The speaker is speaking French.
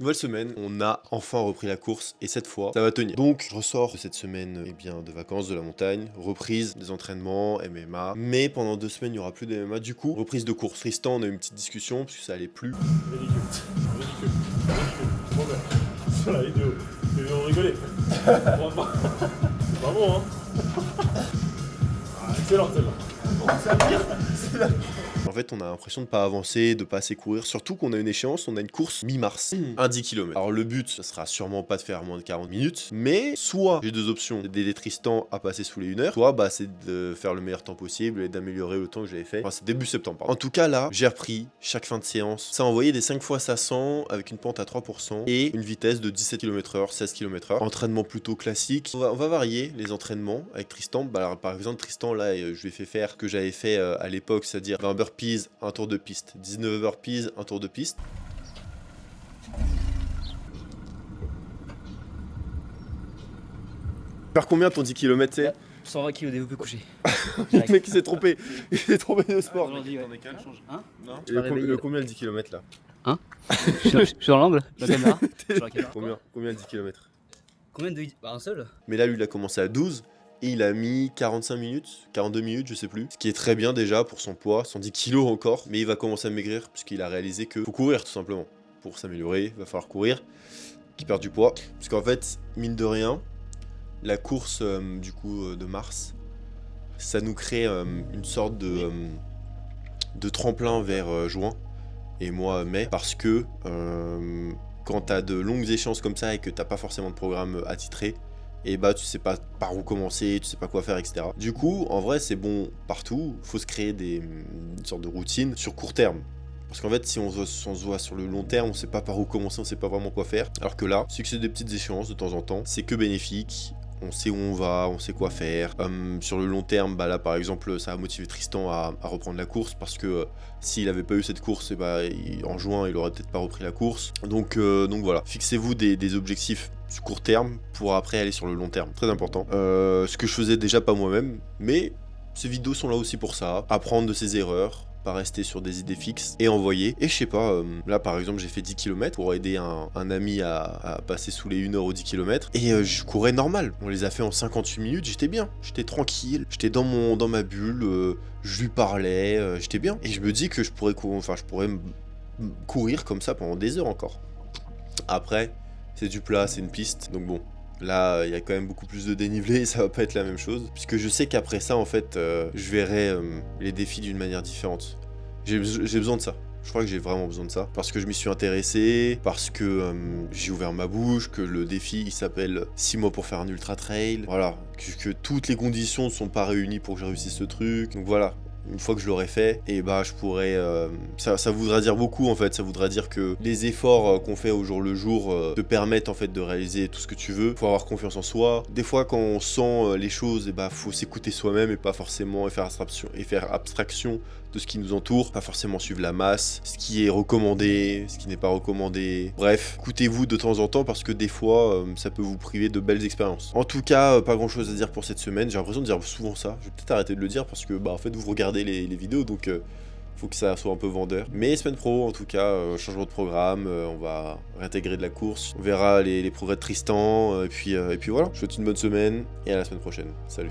Nouvelle semaine, on a enfin repris la course et cette fois, ça va tenir. Donc, je ressors de cette semaine de vacances de la montagne, reprise des entraînements, MMA. Mais pendant 2 semaines, il n'y aura plus de MMA. Du coup, reprise de course. Tristan, on a eu une petite discussion parce que ça allait plus. Ridicule, ridicule, ridicule. Trop bien. Sur la vidéo. Mais on rigolait. C'est pas bon, hein. Ah, excellent celle-là. C'est la pire. C'est la pire. En fait, on a l'impression de pas avancer, de pas assez courir. Surtout qu'on a une échéance, on a une course mi-mars, un 10 km. Alors le but, ça sera sûrement pas de faire moins de 40 minutes, mais soit j'ai deux options, d'aider Tristan à passer sous les 1 heure, soit c'est de faire le meilleur temps possible et d'améliorer le temps que j'avais fait. Enfin, c'est début septembre. Pardon. En tout cas, là, j'ai repris chaque fin de séance. Ça a envoyé des 5 fois 500 avec une pente à 3% et une vitesse de 17 km/h, 16 km/h. Entraînement plutôt classique. On va varier les entraînements avec Tristan. Alors, par exemple, Tristan, là, je lui ai fait faire ce que j'avais fait à l'époque, c'est-à-dire 20 burpees, un tour de piste, 19 burpees, un tour de piste. Faire combien ton 10 km, c'est 120 kg développé couché. Le mec il s'est trompé, il s'est trompé de sport. Aujourd'hui, ouais. Hein Non. Tu vas réveiller, là. Combien le 10 km là Je suis dans l'angle, la caméra. Sur la caméra. Combien le 10 km? Combien de... Bah un seul. Mais là lui il a commencé à 12 et il a mis 45 minutes, 42 minutes je sais plus. Ce qui est très bien déjà pour son poids, 110 kilos encore. Mais il va commencer à maigrir puisqu'il a réalisé que faut courir tout simplement. Pour s'améliorer, il va falloir courir, qu'il perde du poids. Puisqu'en fait, mine de rien, la course de mars, ça nous crée une sorte de tremplin vers juin et moi mai, parce que quand t'as de longues échéances comme ça et que t'as pas forcément de programme attitré, et tu sais pas par où commencer, tu sais pas quoi faire, etc. Du coup, en vrai, c'est bon partout, faut se créer une sorte de routine sur court terme. Parce qu'en fait, si on se voit sur le long terme, on sait pas par où commencer, on sait pas vraiment quoi faire. Alors que là, c'est que c'est des petites échéances de temps en temps, c'est que bénéfique. On sait où on va, on sait quoi faire. Sur le long terme, là par exemple, ça a motivé Tristan à reprendre la course parce que s'il avait pas eu cette course, en juin, il aurait peut-être pas repris la course. Donc voilà, fixez-vous des objectifs sur court terme pour après aller sur le long terme. Très important. Ce que je faisais déjà pas moi-même, mais ces vidéos sont là aussi pour ça. Apprendre de ses erreurs, pas rester sur des idées fixes et envoyer. Et je sais pas, là par exemple j'ai fait 10 km pour aider un ami à passer sous les 1 heure aux 10 km et je courais normal. On les a fait en 58 minutes, j'étais bien, j'étais tranquille, j'étais dans ma bulle, je lui parlais, j'étais bien. Et je me dis que je pourrais courir comme ça pendant des heures encore. Après, c'est du plat, c'est une piste, donc bon. Là, il y a quand même beaucoup plus de dénivelé et ça va pas être la même chose. Puisque je sais qu'après ça, en fait, je verrai les défis d'une manière différente. J'ai besoin de ça. Je crois que j'ai vraiment besoin de ça. Parce que je m'y suis intéressé, parce que j'ai ouvert ma bouche, que le défi, il s'appelle 6 mois pour faire un ultra trail. Voilà, que toutes les conditions ne sont pas réunies pour que je réussisse ce truc. Donc voilà. Une fois que je l'aurai fait, et je pourrais... ça voudra dire beaucoup en fait, ça voudra dire que les efforts qu'on fait au jour le jour te permettent en fait de réaliser tout ce que tu veux. Faut avoir confiance en soi. Des fois quand on sent les choses, faut s'écouter soi-même et pas forcément faire abstraction de ce qui nous entoure, pas forcément suivre la masse, ce qui est recommandé, ce qui n'est pas recommandé. Bref, écoutez-vous de temps en temps parce que des fois, ça peut vous priver de belles expériences. En tout cas, pas grand-chose à dire pour cette semaine. J'ai l'impression de dire souvent ça. Je vais peut-être arrêter de le dire parce que en fait, vous regardez les vidéos, donc faut que ça soit un peu vendeur. Mais semaine pro, en tout cas, changement de programme, on va réintégrer de la course. On verra les progrès de Tristan, et puis voilà. Je vous souhaite une bonne semaine et à la semaine prochaine. Salut.